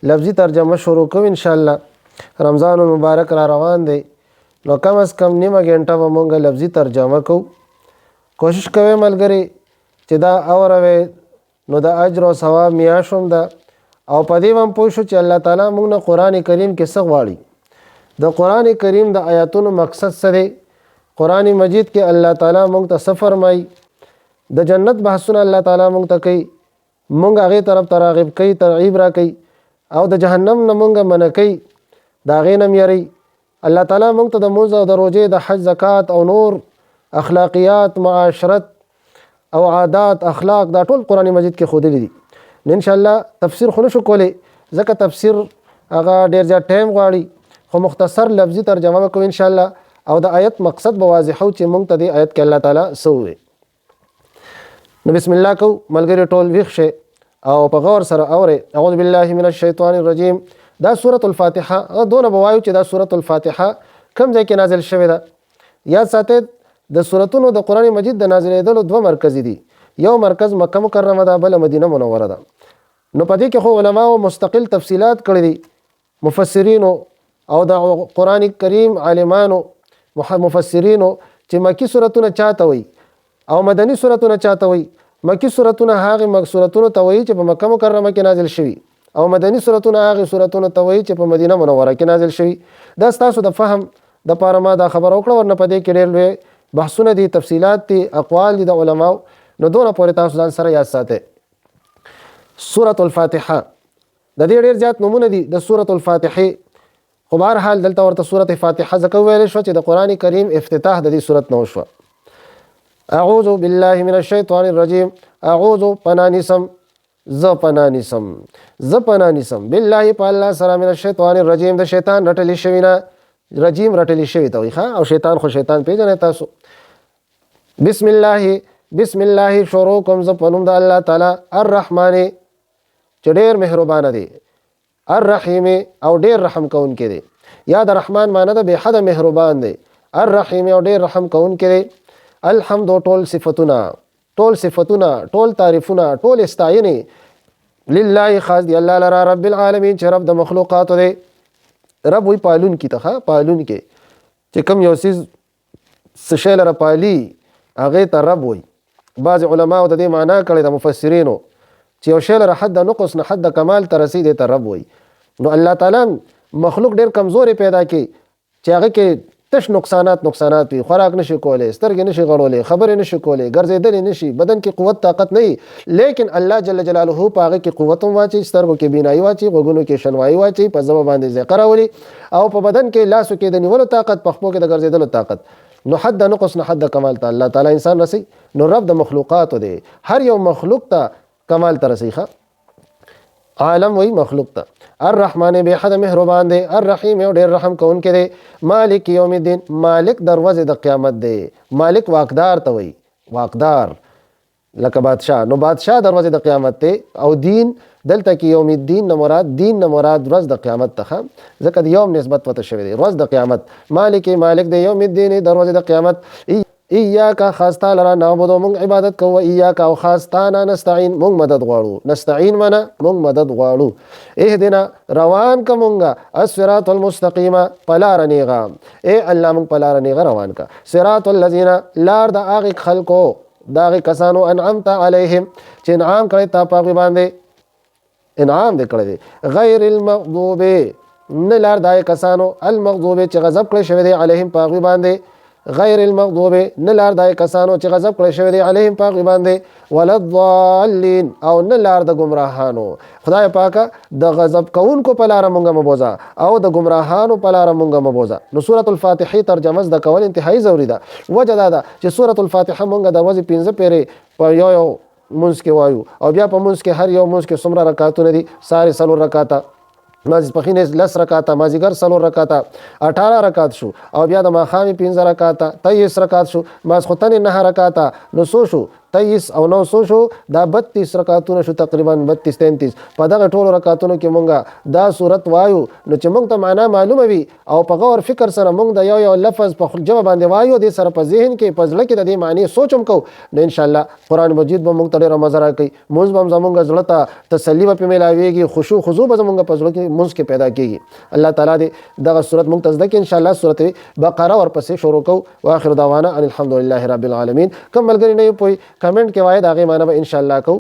لفظي ترجمه شروع کوو ان شاء الله. رمضان المبارک را روان دی نو کم از کم نیمه غنټه به مونږ لفظي ترجمه کوو. کوشش کوئ ملګري چې دا اوروي نو د اجر او ثواب میاشم ده او په دې هم پوه شو چې الله تعالی موږ نه قرآن کریم کې څه غواړي. د قرآن کریم د آیاتونو مقصد څه دی؟ قرآن مجید کې الله تعالی موږ ته څه فرمایي؟ د جنت بحثونه الله تعالی موږ ته کوي، موږ هغې طرف ته راغب کوي، ترغیب را کوي او د جهنم نه موږ منع کوي، د هغې نه یری. الله تعالی موږ ته د مونځ او د روژې، د حج، زکات او نور اخلاقیات، معاشرت او عادات، اخلاق دا ټول قرآن مجید کې ښودلي دي. نو انشاءالله تفسیر خو نشو کولی ځکه تفسیر هغه ډېر زیات ټایم غواړي، خو مختصر لفظي ترجمه به کوو انشاءالله او د آیت مقصد به واضحو چې موږ ته دې آیت کې الله تعالی څه وویل. نو بسم الله کوو ملګري، ټول ویښ شئ او په غور سره اورئ. اعوذ بالله من الشیطان الرجیم. دا سورة الفاتحه دونه به وایو چې دا سورة الفاتحه کوم ځای کې نازل شوې ده. یاد ساتئ د سورتونو د قرآن مجید د نازلېدلو دوه مرکزي دي، یو مرکز مکه مکرمه ده، بل مدینه منوره ده. نو په دې کې خو علماو مستقل تفصیلات کړي دي، مفسرینو او د قرآن کریم عالمانو مفسرینو چې مکی سورتونه چاته وي او مدني سورتونه چاته وي. مکی سورتونه هغه سورتونه ته وایي چې په مکه مکرمه کې نازل شوي او مدني سورتونه هغه سورتونه ته وایي چې په مدینه منوره کې نازل شوي. دا ستاسو د فهم د پاره ما دا خبر وکړه، ورنه په دې کې ډېر لوی بحثونه دي، تفصیلات دي، اقوال دي د علماو، نو دونه پورې تاسو ځان سره یاد ساتئ. سورة الفاتحه د دې ډېر زیات نومونه دي د سورة الفاتحه، خو بهرحال دلته ورته سورة فاتحه ځکه ویلی شوه چې د قرآن کریم افتتاح د دې سورت نه وشوه. اعوذ بالله من الشیطان الرجیم. اعوذ پناه نیسم، زه پناه نیسم، زه پناه نیسم بالله په الله سره، من الشیطان الرجیم د شیطان رټلی شوي نه. رجیم رټلی شوي ته وایي او شیطان خو شیطان پیژنئ تاسو. بسم الله، بسم الله شروع کوم زه په نوم د الله تعالی الرحمن چې ډېر مهربانه دی، الرحیم او ډېر رحم کوونکی دی. یا د رحمان معنی ده بې حده مهربان دی، الرحیم او ډېر رحم کوونکی دی. الحمد ټول صفتونه، ټول صفتونه، ټول تعریفونه، ټول استاینې لله خاص دی الله لرا، رب العالمین چې رب د مخلوقاتو دی. رب وی پالون کی ته پالون کې چې کوم یو څیز څه شی لره پالي هغې ته رب وی. بعض علماو د دې معنا کړې د مفسرینو چې یو شی لره حد نقص نه حد کمال ته رسي دی ته رب وی. نو الله تعالی مخلوق ډېر کمزوري پیدا کړي چې هغه کې تش نقصانات وي، خوراک نشي کولی، سترګې نشي غړولی، خبرې نشي کولی، ګرځېدلی نشي، بدن کې قوت طاقت نه وي، لیکن الله جل جلاله په هغه کې قوت هم واچي، سترګو کې بینایي واچي، غوږونو کې شنوایي واچي، په ژبه باندې ذکر راولي او په بدن کې لاسو کې د نیولو طاقت، په خپو کې د ګرځېدلو طاقت. نو حد نقص نه حد کمال ته الله تعالی انسان رسي. نو رب د مخلوقاتو دی، هر یو مخلوق ته کمال ته رسي. عالم وی مخلوق ته. الرحمن بے حد مهربان دی، الرحیم او ډېر رحم کوونکی دی. مالک یوم الدین، مالک د ورځې د قیامت دی. مالک واقدار ته وی، واقدار لکه بادشاه. نو بادشاه د ورځې د قیامت دی او دین دلته کې یوم الدین نه مراد، دین نه مراد ورځ د قیامت ته، ځکه د یوم نسبت ورته شوی دی، ورځ د قیامت. مالک مالک د یوم الدین د ورځې د قیامت. ایاک خاص تا لره نعبدو مونږ عبادت کوو، ایاک او خاص تا نه نستعین مونږ مدد غواړو. نستعین منه مونږ مدد غواړو. اهدنا روان که مونږه الصراط المستقیم پلاره نیغه، ای الله مونږ پلاره نیغه روان که. صراط الذین لار د هغې خلکو د هغې کسانو انعمت علیهم چې انعام کړی تا په هغوی باندې، انعام دې کړی دی. غیر المغضوب نه لار د هغې کسانو المغضوب چې غضب کړی شوی دی علیهم په هغوی باندې، غیر المغضوب نه لار د کسانو چې غضب کړی شوی دی علیهم په هغوی باندې، ولا الضالین او نه لار د ګمراهانو. خدای پاکه د غضب کوونکو په لاره مونږ مه بوځه او د ګمراهانو په لاره مونږ مه بوځه. نو سورة الفاتحې ترجمه زده کول انتهایی ضروري ده. وجه دا ده چې سورة الفاتحه مونږ د ورځې 15 پیرې په یو مونځ کې وایو او بیا په مونځ کې هر یو مونځ کې څومره رکعتونه دي؟ ساري 4 رکعاته، ماسپښین 10 رکعاته، مازدیګر 4 رکعاته، 18 رکعات شو او بیا د ماښامې 15 رکعاته، 23 رکعات شو، ماسخوتن 9 رکعاته. نو څو شو؟ 23 او 900 شو دا 32 رکعتونه شو تقریبا 32 33 په دغه ټولو رکعتونو کې مونږه دا صورت وایو نو چې مونږ ته معنا معلومه وي او په غور فکر سره مونږ د یو لفظ په جواب باندې وایو د سره په ذهن کې په ځل کې د دې معنی سوچم کو نو ان شاء الله قران مجید به مونږ ته ډېر مزه راکړي موږ به زمونږ زړه ته تسلی به ملاويږي خشوع خضوع به زمونږ په ځل کې موږ کې پیدا کیږي الله تعالی دې دغه صورت مونږ ته زده کې ان شاء الله سورۃ بقره ورپسې شروع کو واخر دعوانا ان الحمدلله رب العالمین کوم ملګری نه پوي کمنټ کې وای دا غي معنی به ان شاء الله کو